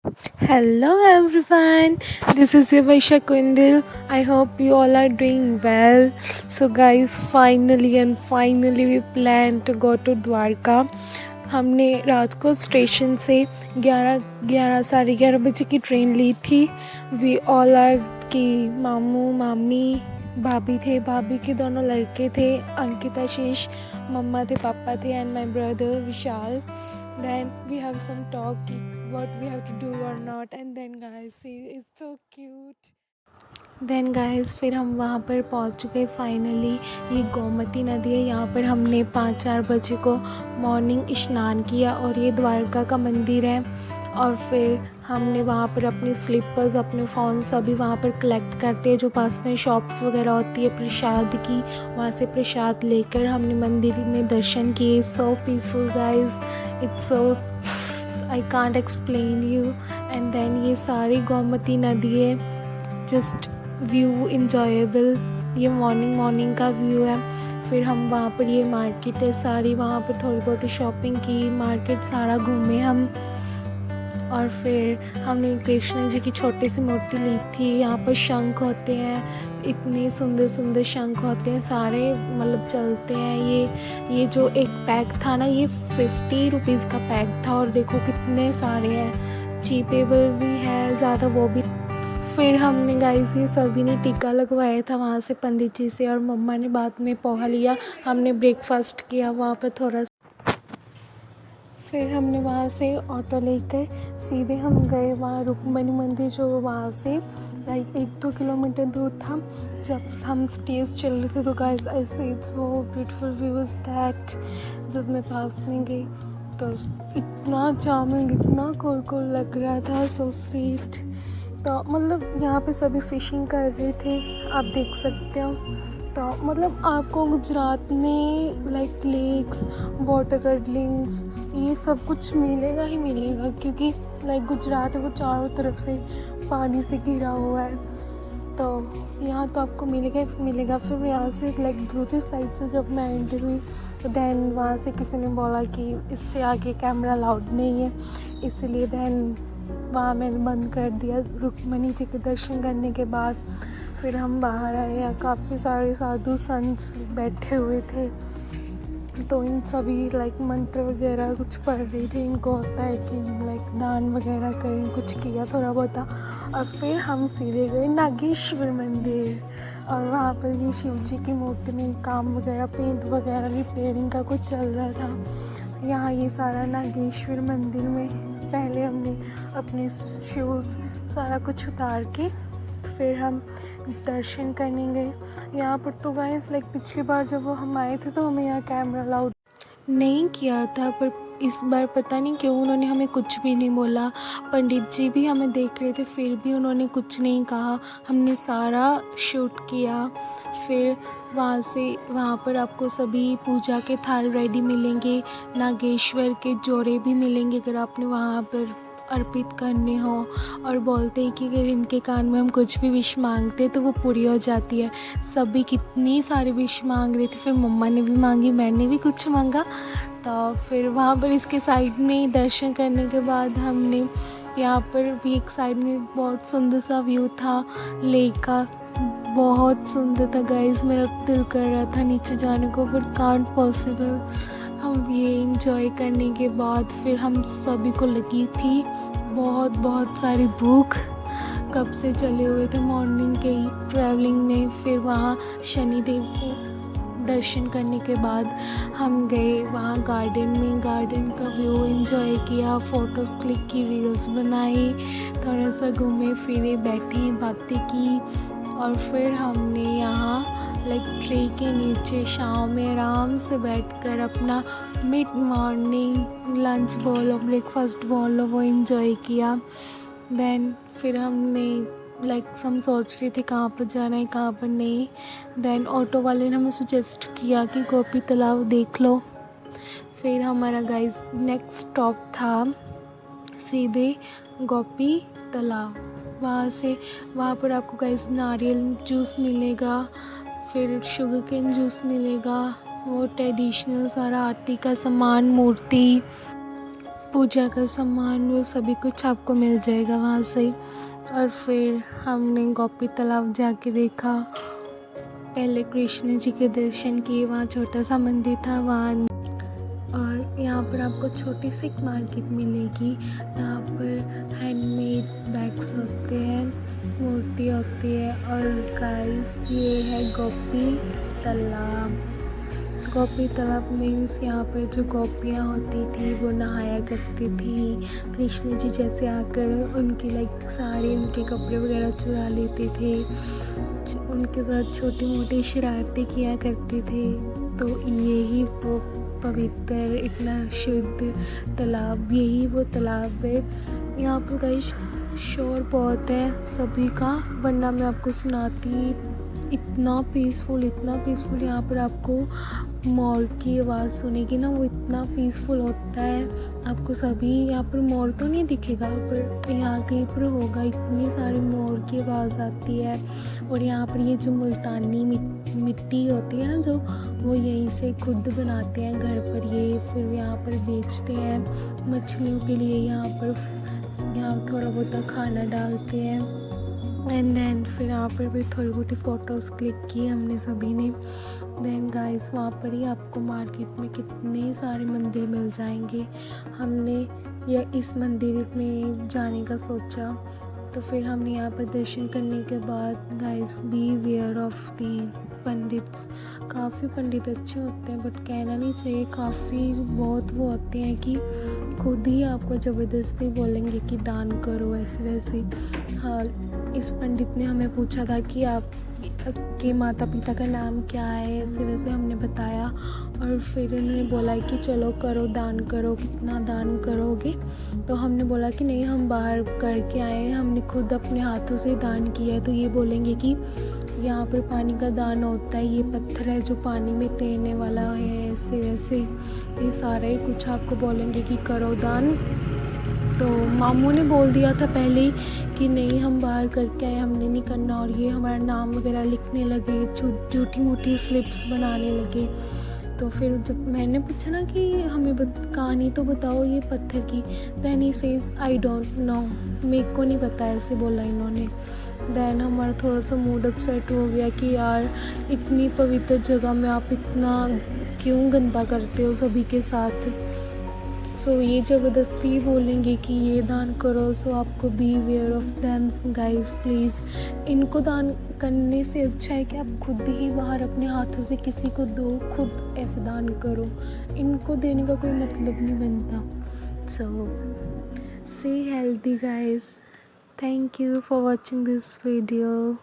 Hello everyone, this is your Vaisha Kundil. I hope you all are doing well. So guys, finally we plan to go to Dwarka. हमने रात को station से 11 साढ़े 11 बजे की train ली थी. We all are की मामू मामी भाभी थे, भाभी के दोनों लड़के थे, अंकित आशीष, मम्मा थे, पापा थे and my brother Vishal. Then we have some talk what we have to do or not, and then guys, see, it's so cute. Then guys फिर हम वहाँ पर पहुँच चुके फाइनली. ये गोमती नदी है. यहाँ पर हमने 5-4 बजे को मॉर्निंग स्नान किया और ये द्वारका का मंदिर है. और फिर हमने वहाँ पर अपने स्लीपर्स, अपने फ़ोन सभी वहाँ पर कलेक्ट करते हैं. जो पास में शॉप्स वगैरह होती है प्रसाद की, वहाँ से प्रसाद लेकर हमने मंदिर में दर्शन किए. So peaceful guys, it's so I can't explain you. And then ये सारी गोमती नदी है. Just view enjoyable. ये मॉर्निंग का व्यू है. फिर हम वहाँ पर, ये मार्केट है सारी, वहाँ पर थोड़ी बहुत शॉपिंग की, मार्केट सारा घूमे हम. और फिर हमने कृष्ण जी की छोटी सी मूर्ति ली थी. यहाँ पर शंख होते हैं, इतने सुंदर शंख होते हैं सारे, मतलब चलते हैं. ये जो एक पैक था ना, ये 50 रुपीज़ का पैक था. और देखो कितने सारे हैं, चीपेबल भी है ज़्यादा वो भी. फिर हमने गाइस ये सभी ने टीका लगवाया था वहाँ से पंडित जी से, और मम्मा ने बाद में पोहा लिया. हमने ब्रेकफास्ट किया वहाँ पर थोड़ा. फिर हमने वहाँ से ऑटो लेकर सीधे हम गए वहाँ रुक्मणी मंदिर, जो वहाँ से लाइक 1-2 किलोमीटर दूर था. जब हम स्टेज चल रहे थे तो guys I see it's so beautiful views that. जब मैं पास में गई तो इतना चार्मिंग, इतना कूल लग रहा था, सो स्वीट. तो मतलब यहाँ पे सभी फ़िशिंग कर रहे थे, आप देख सकते हो. तो मतलब आपको गुजरात में लाइक लेक्स, वाटर गर्डलिंग्स, ये सब कुछ मिलेगा ही मिलेगा, क्योंकि लाइक गुजरात है वो चारों तरफ से पानी से घिरा हुआ है. तो यहाँ तो आपको मिलेगा. फिर यहाँ से लाइक दूसरी साइड से जब मैं एंटर हुई तो दैन वहाँ से किसी ने बोला कि इससे आगे कैमरा अलाउड नहीं है, इसलिए दैन वहाँ मैंने बंद कर दिया. रुक्मणी जी के दर्शन करने के बाद फिर हम बाहर आए. यहाँ काफ़ी सारे साधु संत बैठे हुए थे, तो इन सभी लाइक मंत्र वगैरह कुछ पढ़ रहे थे. इनको होता है कि लाइक दान वगैरह करें, कुछ किया थोड़ा बहुत. और फिर हम सीधे गए नागेश्वर मंदिर, और वहाँ पर ये शिव जी की मूर्ति में काम वगैरह, पेंट वगैरह, रिपेयरिंग का कुछ चल रहा था. यहाँ ये सारा नागेश्वर मंदिर में पहले हमने अपने शूज़ सारा कुछ उतार के फिर हम दर्शन करने गए. यहाँ पर तो गाइस लाइक पिछली बार जब हम आए थे तो हमें यहाँ कैमरा अलाउड नहीं किया था, पर इस बार पता नहीं क्यों उन्होंने हमें कुछ भी नहीं बोला. पंडित जी भी हमें देख रहे थे, फिर भी उन्होंने कुछ नहीं कहा. हमने सारा शूट किया. फिर वहाँ पर आपको सभी पूजा के थाल रेडी मिलेंगे, नागेश्वर के जोड़े भी मिलेंगे अगर आपने वहाँ पर अर्पित करने हो. और बोलते हैं कि अगर इनके कान में हम कुछ भी विश मांगते तो वो पूरी हो जाती है. सभी कितनी सारी विश मांग रहे थे. फिर मम्मा ने भी मांगी, मैंने भी कुछ मांगा. तो फिर वहाँ पर इसके साइड में दर्शन करने के बाद हमने यहाँ पर भी एक साइड में बहुत सुंदर सा व्यू था लेक का, बहुत सुंदर था गाइस. मेरा दिल कर रहा था नीचे जाने को, बट कांट पॉसिबल. हम ये इंजॉय करने के बाद फिर हम सभी को लगी थी बहुत सारी भूख. कब से चले हुए थे मॉर्निंग के ही ट्रैवलिंग में. फिर वहाँ शनिदेव को दर्शन करने के बाद हम गए वहाँ गार्डन में, गार्डन का व्यू एंजॉय किया, फ़ोटोज़ क्लिक की, रील्स बनाई, थोड़ा सा घूमे फिरे, बैठे, बातें की. और फिर हमने यहाँ लाइक ट्री के नीचे शाम में आराम से बैठकर अपना मिड मॉर्निंग लंच बोलो, ब्रेकफास्ट बोलो, वो एंजॉय किया. देन फिर हमने लाइक हम सोच रहे थे कहाँ पर जाना है कहाँ पर नहीं. देन ऑटो वाले ने हमें सजेस्ट किया कि गोपी तालाब देख लो. फिर हमारा गाइस नेक्स्ट स्टॉप था सीधे गोपी तालाब. वहाँ पर आपको गाइस नारियल जूस मिलेगा, फिर शुगर केन जूस मिलेगा, वो ट्रेडिशनल सारा आरती का सामान, मूर्ति, पूजा का सामान वो सभी कुछ आपको मिल जाएगा वहाँ से। और फिर हमने गोपी तालाब जाके देखा, पहले कृष्ण जी के दर्शन किए, वहाँ छोटा सा मंदिर था वहाँ। और यहाँ पर आपको छोटी सी एक मार्केट मिलेगी, यहाँ पर हैंडमेड बैग्स होते हैं, मूर्ति होती है। और गाइस ये है गोपी तालाब। गोपी तालाब मीन्स यहाँ पर जो गोपियाँ होती थी वो नहाया करती थी, कृष्ण जी जैसे आकर उनकी लाइक साड़ी उनके कपड़े वगैरह चुरा लेते थे, उनके साथ छोटी मोटी शरारतें किया करते थे। तो यही वो पवित्र इतना शुद्ध तालाब, यही वो तालाब है। यहाँ पर गाइस शोर बहुत है सभी का, वरना मैं आपको सुनाती। इतना पीसफुल यहाँ पर आपको मोर की आवाज़ सुनेगी ना, वो इतना पीसफुल होता है। आपको सभी यहाँ पर मोर तो नहीं दिखेगा पर यहाँ कहीं पर होगा, इतनी सारी मोर की आवाज़ आती है। और यहाँ पर ये जो मुल्तानी मिट्टी होती है ना, जो वो यहीं से खुद बनाते हैं घर पर, ये फिर यहाँ पर बेचते हैं मछलियों के लिए। यहाँ थोड़ा बहुत खाना डालते हैं। एंड देन फिर यहाँ पर भी थोड़ी बहुत फ़ोटोज़ क्लिक की हमने सभी ने। देन गाइस वहाँ पर ही आपको मार्केट में कितने सारे मंदिर मिल जाएंगे। हमने या इस मंदिर में जाने का सोचा, तो फिर हमने यहाँ पर दर्शन करने के बाद guys beware of the pandits. काफ़ी पंडित अच्छे होते हैं बट कहना नहीं चाहिए, काफ़ी बहुत वो होते हैं कि खुद ही आपको ज़बरदस्ती बोलेंगे कि दान करो ऐसे वैसे। हाँ, इस पंडित ने हमें पूछा था कि आप के माता पिता का नाम क्या है, ऐसे वैसे हमने बताया। और फिर उन्होंने बोला कि चलो करो, दान करो, कितना दान करोगे। तो हमने बोला कि नहीं, हम बाहर करके आए हैं, हमने खुद अपने हाथों से दान किया है। तो ये बोलेंगे कि यहाँ पर पानी का दान होता है, ये पत्थर है जो पानी में तैरने वाला है, ऐसे वैसे ये सारा ही कुछ आपको बोलेंगे कि करो दान। तो मामू ने बोल दिया था पहले ही कि नहीं हम बाहर करके आए, हमने नहीं करना। और ये हमारा नाम वगैरह लिखने लगे, झूठी मूठी स्लिप्स बनाने लगे। तो फिर जब मैंने पूछा ना कि हमें कहानी तो बताओ ये पत्थर की, then he says I don't know, मेरे को नहीं पता, ऐसे बोला इन्होंने। देन हमारा थोड़ा सा मूड अपसेट हो गया कि यार इतनी पवित्र जगह में आप इतना क्यों गंदा करते हो सभी के साथ। सो ये ज़बरदस्ती बोलेंगे कि ये दान करो, सो आपको beware of them guys please. इनको दान करने से अच्छा है कि आप खुद ही बाहर अपने हाथों से किसी को दो, खुद ऐसे दान करो, इनको देने का कोई मतलब नहीं बनता। सो stay healthy guys, thank you for watching this video.